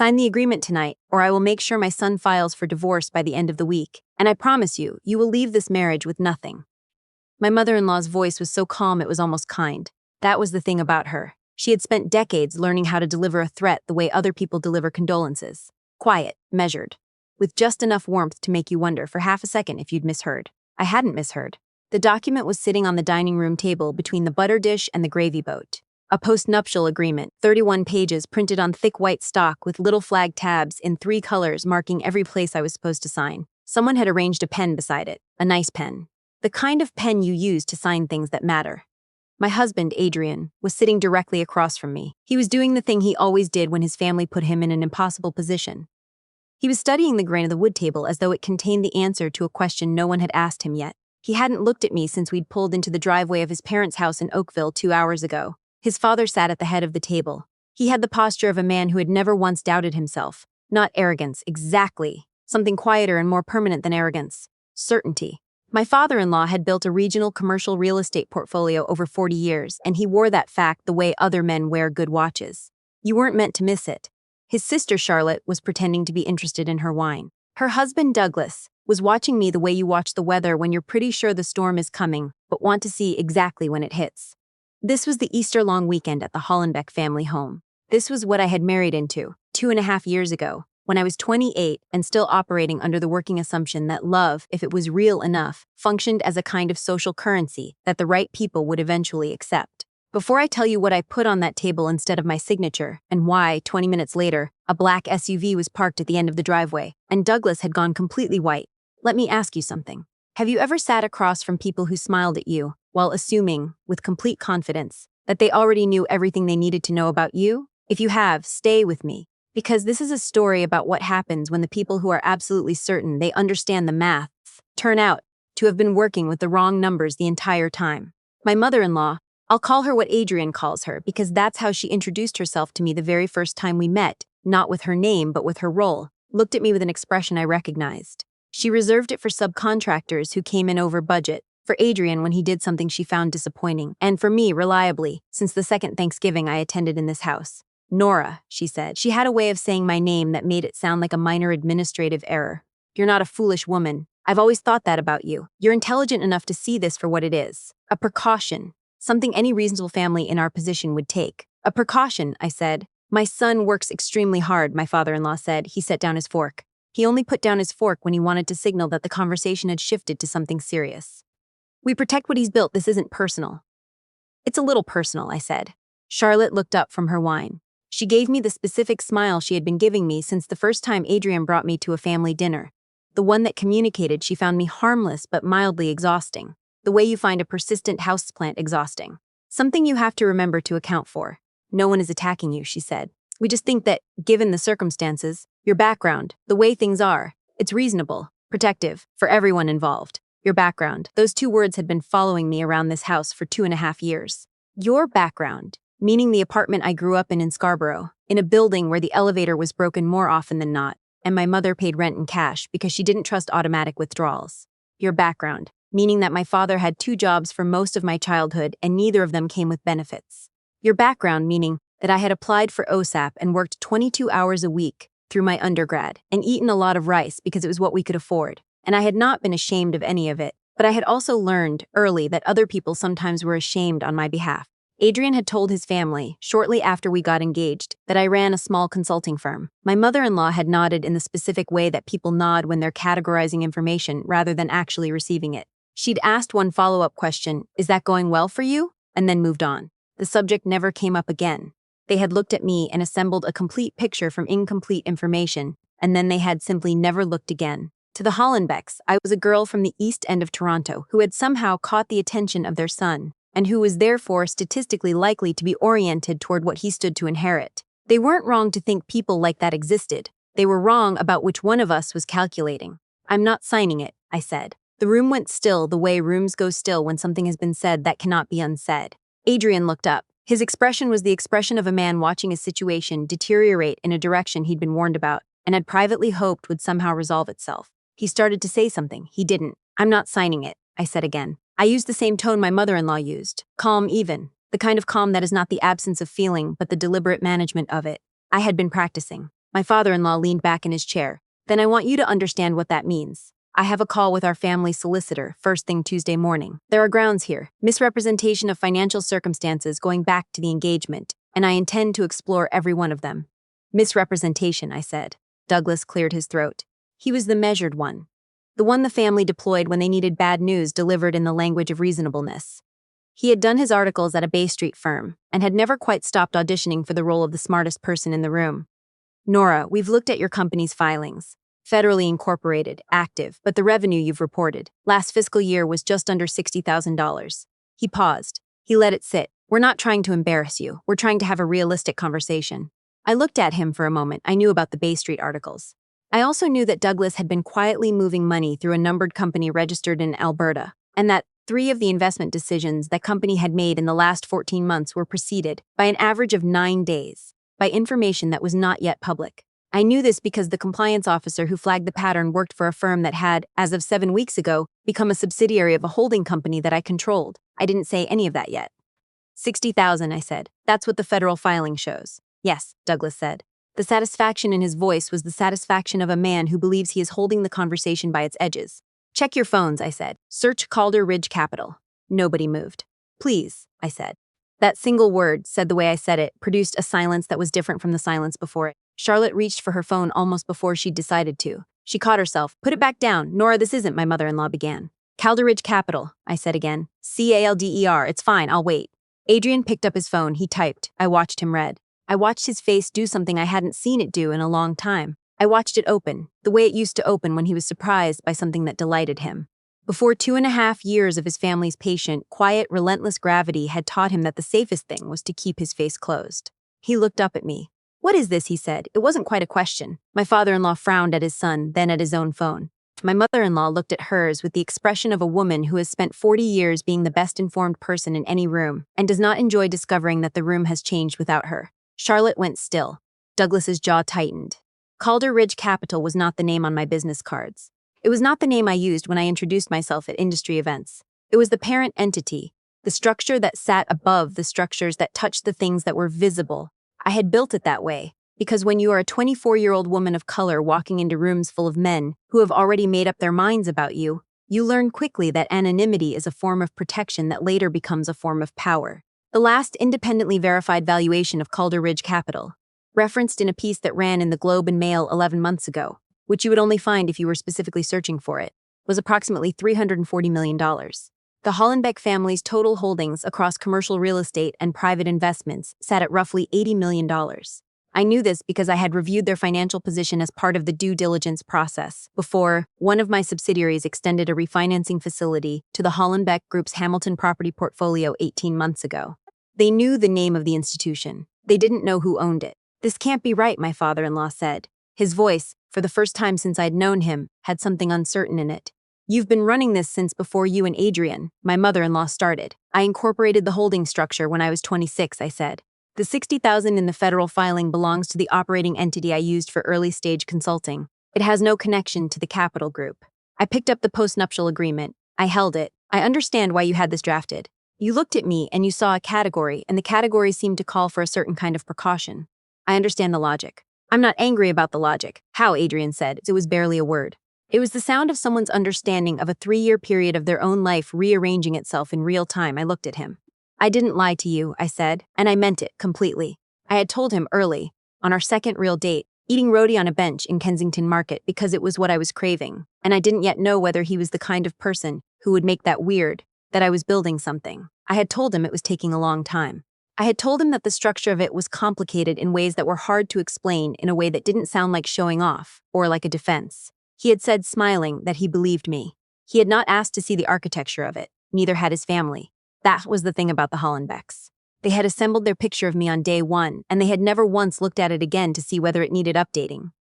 Sign the agreement tonight, or I will make sure my son files for divorce by the end of the week, and I promise you, you will leave this marriage with nothing." My mother-in-law's voice was so calm it was almost kind. That was the thing about her. She had spent decades learning how to deliver a threat the way other people deliver condolences. Quiet, measured, with just enough warmth to make you wonder for half a second if you'd misheard. I hadn't misheard. The document was sitting on the dining room table between the butter dish and the gravy boat. A postnuptial agreement, 31 pages printed on thick white stock with little flag tabs in 3 colors marking every place I was supposed to sign. Someone had arranged a pen beside it, a nice pen. The kind of pen you use to sign things that matter. My husband, Adrian, was sitting directly across from me. He was doing the thing he always did when his family put him in an impossible position. He was studying the grain of the wood table as though it contained the answer to a question no one had asked him yet. He hadn't looked at me since we'd pulled into the driveway of his parents' house in Oakville 2 hours ago. His father sat at the head of the table. He had the posture of a man who had never once doubted himself. Not arrogance, exactly. Something quieter and more permanent than arrogance. Certainty. My father-in-law had built a regional commercial real estate portfolio over 40 years, and he wore that fact the way other men wear good watches. You weren't meant to miss it. His sister Charlotte was pretending to be interested in her wine. Her husband Douglas was watching me the way you watch the weather when you're pretty sure the storm is coming, but want to see exactly when it hits. This was the Easter long weekend at the Hollenbeck family home. This was what I had married into, 2.5 years ago, when I was 28 and still operating under the working assumption that love, if it was real enough, functioned as a kind of social currency that the right people would eventually accept. Before I tell you what I put on that table instead of my signature, and why, 20 minutes later, a black SUV was parked at the end of the driveway, and Douglas had gone completely white, let me ask you something. Have you ever sat across from people who smiled at you, while assuming, with complete confidence, that they already knew everything they needed to know about you? If you have, stay with me. Because this is a story about what happens when the people who are absolutely certain they understand the maths turn out to have been working with the wrong numbers the entire time. My mother-in-law, I'll call her what Adrian calls her because that's how she introduced herself to me the very first time we met, not with her name but with her role, looked at me with an expression I recognized. She reserved it for subcontractors who came in over budget, for Adrian when he did something she found disappointing, and for me, reliably, since the second Thanksgiving I attended in this house. Nora, she said. She had a way of saying my name that made it sound like a minor administrative error. You're not a foolish woman. I've always thought that about you. You're intelligent enough to see this for what it is. A precaution. Something any reasonable family in our position would take. A precaution, I said. My son works extremely hard, my father-in-law said. He set down his fork. He only put down his fork when he wanted to signal that the conversation had shifted to something serious. We protect what he's built. This isn't personal. It's a little personal, I said. Charlotte looked up from her wine. She gave me the specific smile she had been giving me since the first time Adrian brought me to a family dinner. The one that communicated she found me harmless but mildly exhausting. The way you find a persistent houseplant exhausting. Something you have to remember to account for. No one is attacking you, she said. We just think that, given the circumstances, your background, the way things are, it's reasonable, protective, for everyone involved. Your background. Those 2 words had been following me around this house for 2.5 years. Your background. Meaning the apartment I grew up in Scarborough, in a building where the elevator was broken more often than not, and my mother paid rent in cash because she didn't trust automatic withdrawals. Your background, meaning that my father had 2 jobs for most of my childhood and neither of them came with benefits. Your background, meaning that I had applied for OSAP and worked 22 hours a week through my undergrad and eaten a lot of rice because it was what we could afford, and I had not been ashamed of any of it, but I had also learned early that other people sometimes were ashamed on my behalf. Adrian had told his family, shortly after we got engaged, that I ran a small consulting firm. My mother-in-law had nodded in the specific way that people nod when they're categorizing information rather than actually receiving it. She'd asked one follow-up question, "Is that going well for you?" and then moved on. The subject never came up again. They had looked at me and assembled a complete picture from incomplete information, and then they had simply never looked again. To the Hollenbecks, I was a girl from the East End of Toronto who had somehow caught the attention of their son, and who was therefore statistically likely to be oriented toward what he stood to inherit. They weren't wrong to think people like that existed. They were wrong about which one of us was calculating. I'm not signing it, I said. The room went still the way rooms go still when something has been said that cannot be unsaid. Adrian looked up. His expression was the expression of a man watching a situation deteriorate in a direction he'd been warned about and had privately hoped would somehow resolve itself. He started to say something. He didn't. I'm not signing it, I said again. I used the same tone my mother-in-law used. Calm even. The kind of calm that is not the absence of feeling, but the deliberate management of it. I had been practicing. My father-in-law leaned back in his chair. Then I want you to understand what that means. I have a call with our family solicitor first thing Tuesday morning. There are grounds here, misrepresentation of financial circumstances going back to the engagement, and I intend to explore every one of them. Misrepresentation, I said. Douglas cleared his throat. He was the measured one. The one the family deployed when they needed bad news delivered in the language of reasonableness. He had done his articles at a Bay Street firm, and had never quite stopped auditioning for the role of the smartest person in the room. Nora, we've looked at your company's filings. Federally incorporated, active, but the revenue you've reported last fiscal year was just under $60,000. He paused. He let it sit. We're not trying to embarrass you. We're trying to have a realistic conversation. I looked at him for a moment. I knew about the Bay Street articles. I also knew that Douglas had been quietly moving money through a numbered company registered in Alberta, and that 3 of the investment decisions that company had made in the last 14 months were preceded, by an average of 9 days, by information that was not yet public. I knew this because the compliance officer who flagged the pattern worked for a firm that had, as of 7 weeks ago, become a subsidiary of a holding company that I controlled. I didn't say any of that yet. 60,000, I said. That's what the federal filing shows. Yes, Douglas said. The satisfaction in his voice was the satisfaction of a man who believes he is holding the conversation by its edges. Check your phones, I said. Search Calder Ridge Capital. Nobody moved. Please, I said. That single word, said the way I said it, produced a silence that was different from the silence before it. Charlotte reached for her phone almost before she'd decided to. She caught herself. Put it back down. Nora, this isn't, my mother-in-law began. Calder Ridge Capital, I said again. Calder. It's fine, I'll wait. Adrian picked up his phone. He typed. I watched him read. I watched his face do something I hadn't seen it do in a long time. I watched it open, the way it used to open when he was surprised by something that delighted him. Before 2.5 years of his family's patient, quiet, relentless gravity had taught him that the safest thing was to keep his face closed. He looked up at me. What is this, he said. It wasn't quite a question. My father-in-law frowned at his son, then at his own phone. My mother-in-law looked at hers with the expression of a woman who has spent 40 years being the best-informed person in any room, and does not enjoy discovering that the room has changed without her. Charlotte went still. Douglas's jaw tightened. Calder Ridge Capital was not the name on my business cards. It was not the name I used when I introduced myself at industry events. It was the parent entity, the structure that sat above the structures that touched the things that were visible. I had built it that way, because when you are a 24-year-old woman of color walking into rooms full of men who have already made up their minds about you, you learn quickly that anonymity is a form of protection that later becomes a form of power. The last independently verified valuation of Calder Ridge Capital, referenced in a piece that ran in the Globe and Mail 11 months ago, which you would only find if you were specifically searching for it, was approximately $340 million. The Hollenbeck family's total holdings across commercial real estate and private investments sat at roughly $80 million. I knew this because I had reviewed their financial position as part of the due diligence process before one of my subsidiaries extended a refinancing facility to the Hollenbeck Group's Hamilton property portfolio 18 months ago. They knew the name of the institution. They didn't know who owned it. This can't be right, my father-in-law said. His voice, for the first time since I'd known him, had something uncertain in it. You've been running this since before you and Adrian, my mother-in-law, started. I incorporated the holding structure when I was 26, I said. The $60,000 in the federal filing belongs to the operating entity I used for early-stage consulting. It has no connection to the Capital Group. I picked up the postnuptial agreement. I held it. I understand why you had this drafted. You looked at me and you saw a category, and the category seemed to call for a certain kind of precaution. I understand the logic. I'm not angry about the logic. How, Adrian said. It was barely a word. It was the sound of someone's understanding of a 3-year period of their own life rearranging itself in real time. I looked at him. I didn't lie to you, I said, and I meant it completely. I had told him early, on our second real date, eating roti on a bench in Kensington Market because it was what I was craving, and I didn't yet know whether he was the kind of person who would make that weird, that I was building something. I had told him it was taking a long time. I had told him that the structure of it was complicated in ways that were hard to explain in a way that didn't sound like showing off, or like a defense. He had said, smiling, that he believed me. He had not asked to see the architecture of it, neither had his family. That was the thing about the Hollenbecks. They had assembled their picture of me on day one, and they had never once looked at it again to see whether it needed updating.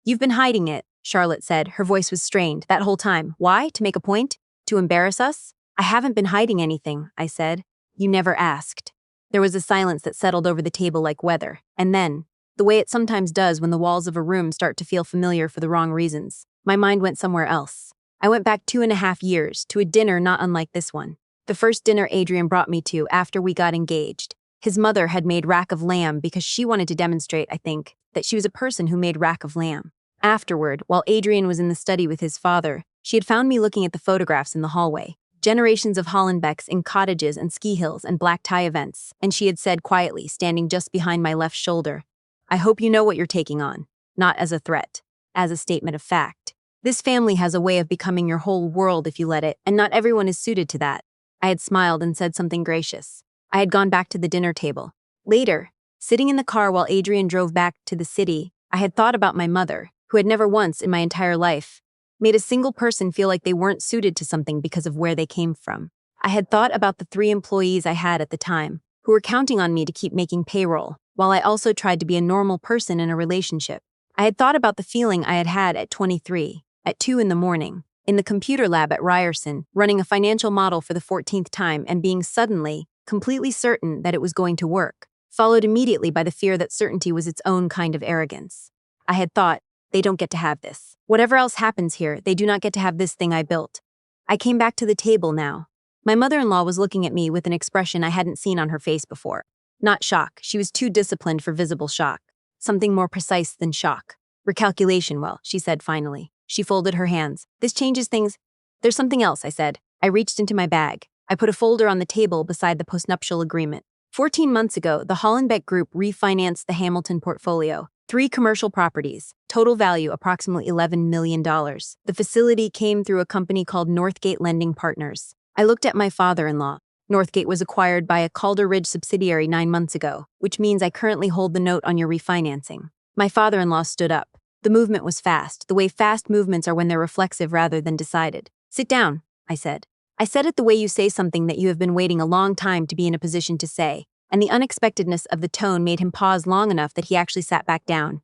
You've been hiding it, Charlotte said. Her voice was strained that whole time. Why? To make a point? To embarrass us? I haven't been hiding anything, I said. You never asked. There was a silence that settled over the table like weather, and then, the way it sometimes does when the walls of a room start to feel familiar for the wrong reasons, my mind went somewhere else. I went back 2.5 years, to a dinner not unlike this one. The first dinner Adrian brought me to after we got engaged. His mother had made rack of lamb because she wanted to demonstrate, I think, that she was a person who made rack of lamb. Afterward, while Adrian was in the study with his father, she had found me looking at the photographs in the hallway. Generations of Hollenbecks in cottages and ski hills and black tie events, and she had said quietly, standing just behind my left shoulder, "I hope you know what you're taking on, not as a threat, as a statement of fact. This family has a way of becoming your whole world if you let it, and not everyone is suited to that." I had smiled and said something gracious. I had gone back to the dinner table. Later, sitting in the car while Adrian drove back to the city, I had thought about my mother, who had never once in my entire life made a single person feel like they weren't suited to something because of where they came from. I had thought about the 3 employees I had at the time, who were counting on me to keep making payroll, while I also tried to be a normal person in a relationship. I had thought about the feeling I had had at 23, at 2 in the morning, in the computer lab at Ryerson, running a financial model for the 14th time and being suddenly, completely certain that it was going to work, followed immediately by the fear that certainty was its own kind of arrogance. I had thought, they don't get to have this. Whatever else happens here, they do not get to have this thing I built. I came back to the table now. My mother-in-law was looking at me with an expression I hadn't seen on her face before. Not shock, she was too disciplined for visible shock. Something more precise than shock. Recalculation, well, she said finally. She folded her hands. This changes things. There's something else, I said. I reached into my bag. I put a folder on the table beside the postnuptial agreement. 14 months ago, the Hollenbeck Group refinanced the Hamilton portfolio. 3 commercial properties, total value approximately $11 million. The facility came through a company called Northgate Lending Partners. I looked at my father-in-law. Northgate was acquired by a Calder Ridge subsidiary 9 months ago, which means I currently hold the note on your refinancing. My father-in-law stood up. The movement was fast, the way fast movements are when they're reflexive rather than decided. Sit down, I said. I said it the way you say something that you have been waiting a long time to be in a position to say, and the unexpectedness of the tone made him pause long enough that he actually sat back down.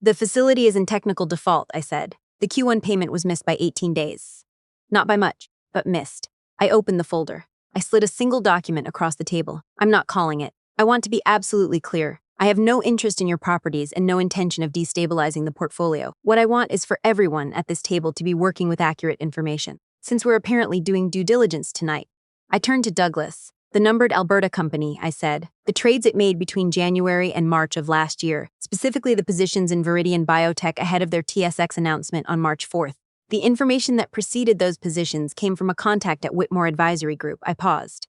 The facility is in technical default, I said. The Q1 payment was missed by 18 days. Not by much, but missed. I opened the folder. I slid a single document across the table. I'm not calling it. I want to be absolutely clear. I have no interest in your properties and no intention of destabilizing the portfolio. What I want is for everyone at this table to be working with accurate information. Since we're apparently doing due diligence tonight. I turned to Douglas. The numbered Alberta company, I said. The trades it made between January and March of last year, specifically the positions in Viridian Biotech ahead of their TSX announcement on March 4th. The information that preceded those positions came from a contact at Whitmore Advisory Group. I paused.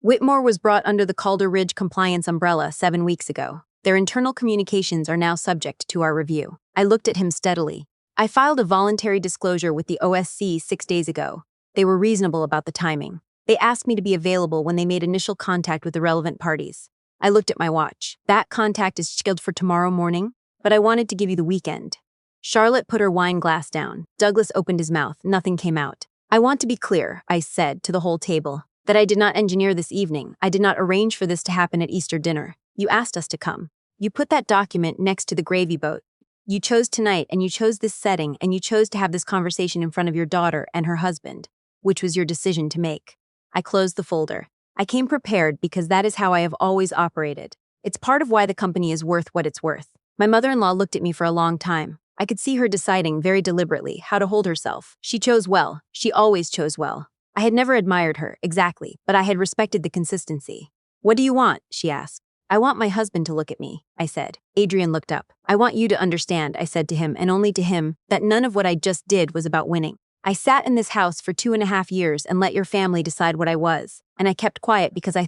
Whitmore was brought under the Calder Ridge compliance umbrella 7 weeks ago. Their internal communications are now subject to our review. I looked at him steadily. I filed a voluntary disclosure with the OSC 6 days ago. They were reasonable about the timing. They asked me to be available when they made initial contact with the relevant parties. I looked at my watch. That contact is scheduled for tomorrow morning, but I wanted to give you the weekend. Charlotte put her wine glass down. Douglas opened his mouth. Nothing came out. I want to be clear, I said to the whole table, that I did not engineer this evening. I did not arrange for this to happen at Easter dinner. You asked us to come. You put that document next to the gravy boat. You chose tonight, and you chose this setting, and you chose to have this conversation in front of your daughter and her husband, which was your decision to make. I closed the folder. I came prepared because that is how I have always operated. It's part of why the company is worth what it's worth. My mother-in-law looked at me for a long time. I could see her deciding very deliberately how to hold herself. She chose well. She always chose well. I had never admired her, exactly, but I had respected the consistency. What do you want? She asked. I want my husband to look at me, I said. Adrian looked up. I want you to understand, I said to him, and only to him, that none of what I just did was about winning. I sat in this house for 2.5 years and let your family decide what I was, and I kept quiet because I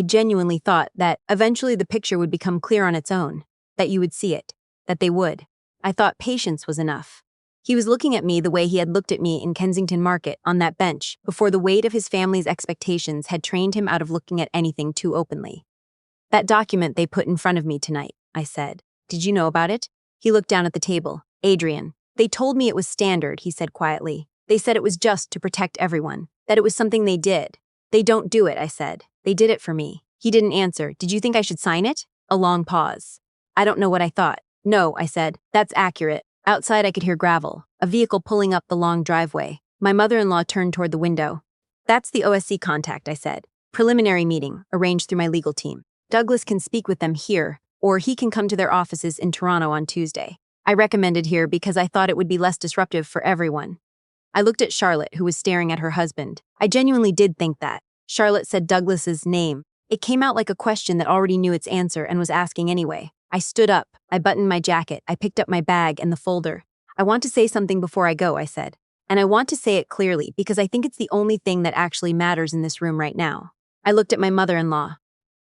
genuinely thought that eventually the picture would become clear on its own, that you would see it, that they would. I thought patience was enough. He was looking at me the way he had looked at me in Kensington Market on that bench before the weight of his family's expectations had trained him out of looking at anything too openly. That document they put in front of me tonight, I said. Did you know about it? He looked down at the table. Adrian. They told me it was standard, he said quietly. They said it was just to protect everyone, that it was something they did. They don't do it, I said. They did it for me. He didn't answer. Did you think I should sign it? A long pause. I don't know what I thought. No, I said. That's accurate. Outside I could hear gravel, a vehicle pulling up the long driveway. My mother-in-law turned toward the window. That's the OSC contact, I said. Preliminary meeting, arranged through my legal team. Douglas can speak with them here, or he can come to their offices in Toronto on Tuesday. I recommended here because I thought it would be less disruptive for everyone. I looked at Charlotte, who was staring at her husband. I genuinely did think that. Charlotte said Douglas's name. It came out like a question that already knew its answer and was asking anyway. I stood up, I buttoned my jacket, I picked up my bag and the folder. I want to say something before I go, I said. And I want to say it clearly because I think it's the only thing that actually matters in this room right now. I looked at my mother-in-law.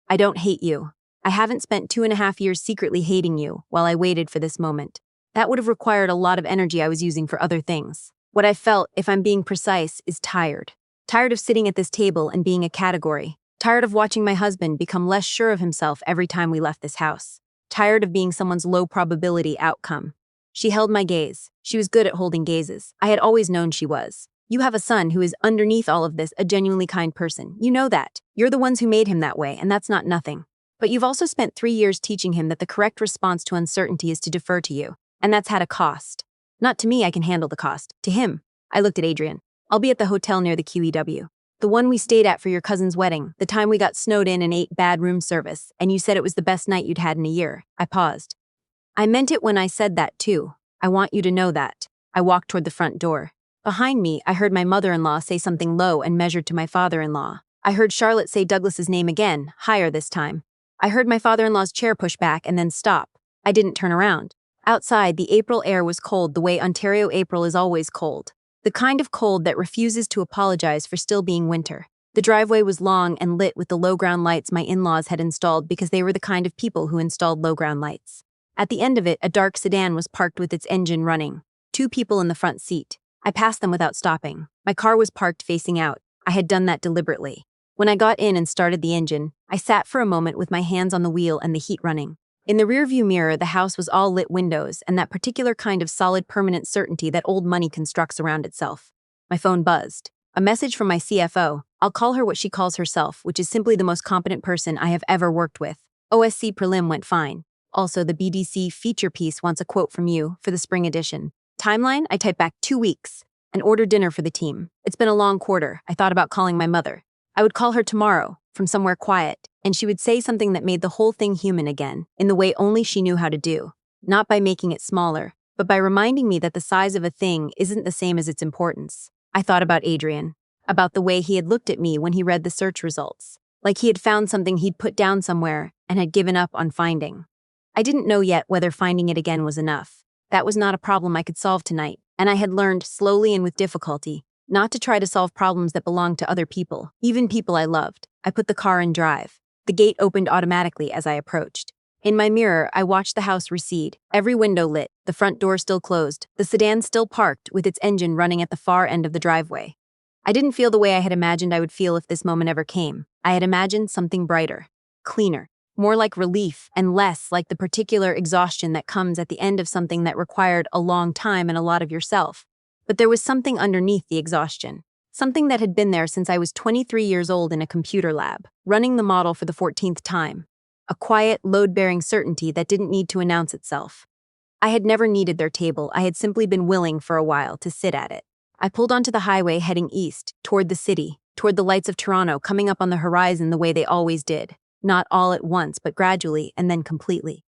I don't hate you. I haven't spent 2.5 years secretly hating you while I waited for this moment. That would have required a lot of energy I was using for other things. What I felt, if I'm being precise, is tired. Tired of sitting at this table and being a category. Tired of watching my husband become less sure of himself every time we left this house. Tired of being someone's low-probability outcome. She held my gaze. She was good at holding gazes. I had always known she was. You have a son who is, underneath all of this, a genuinely kind person. You know that. You're the ones who made him that way, and that's not nothing. But you've also spent 3 years teaching him that the correct response to uncertainty is to defer to you. And that's had a cost. Not to me, I can handle the cost. To him. I looked at Adrian. I'll be at the hotel near the QEW. The one we stayed at for your cousin's wedding, the time we got snowed in and ate bad room service, and you said it was the best night you'd had in a year. I paused. I meant it when I said that, too. I want you to know that. I walked toward the front door. Behind me, I heard my mother-in-law say something low and measured to my father-in-law. I heard Charlotte say Douglas's name again, higher this time. I heard my father-in-law's chair push back and then stop. I didn't turn around. Outside, the April air was cold the way Ontario April is always cold. The kind of cold that refuses to apologize for still being winter. The driveway was long and lit with the low-ground lights my in-laws had installed because they were the kind of people who installed low-ground lights. At the end of it, a dark sedan was parked with its engine running. 2 people in the front seat. I passed them without stopping. My car was parked facing out. I had done that deliberately. When I got in and started the engine, I sat for a moment with my hands on the wheel and the heat running. In the rearview mirror, the house was all lit windows and that particular kind of solid permanent certainty that old money constructs around itself. My phone buzzed. A message from my CFO. I'll call her what she calls herself, which is simply the most competent person I have ever worked with. OSC prelim went fine. Also, the BDC feature piece wants a quote from you for the spring edition. Timeline, I typed back 2 weeks. And ordered dinner for the team. It's been a long quarter. I thought about calling my mother. I would call her tomorrow, from somewhere quiet, and she would say something that made the whole thing human again, in the way only she knew how to do. Not by making it smaller, but by reminding me that the size of a thing isn't the same as its importance. I thought about Adrian, about the way he had looked at me when he read the search results, like he had found something he'd put down somewhere and had given up on finding. I didn't know yet whether finding it again was enough. That was not a problem I could solve tonight, and I had learned, slowly and with difficulty, not to try to solve problems that belonged to other people, even people I loved. I put the car in drive. The gate opened automatically as I approached. In my mirror, I watched the house recede, every window lit, the front door still closed, the sedan still parked with its engine running at the far end of the driveway. I didn't feel the way I had imagined I would feel if this moment ever came. I had imagined something brighter, cleaner, more like relief and less like the particular exhaustion that comes at the end of something that required a long time and a lot of yourself. But there was something underneath the exhaustion. Something that had been there since I was 23 years old in a computer lab, running the model for the 14th time. A quiet, load-bearing certainty that didn't need to announce itself. I had never needed their table. I had simply been willing for a while to sit at it. I pulled onto the highway heading east, toward the city, toward the lights of Toronto coming up on the horizon the way they always did. Not all at once, but gradually and then completely.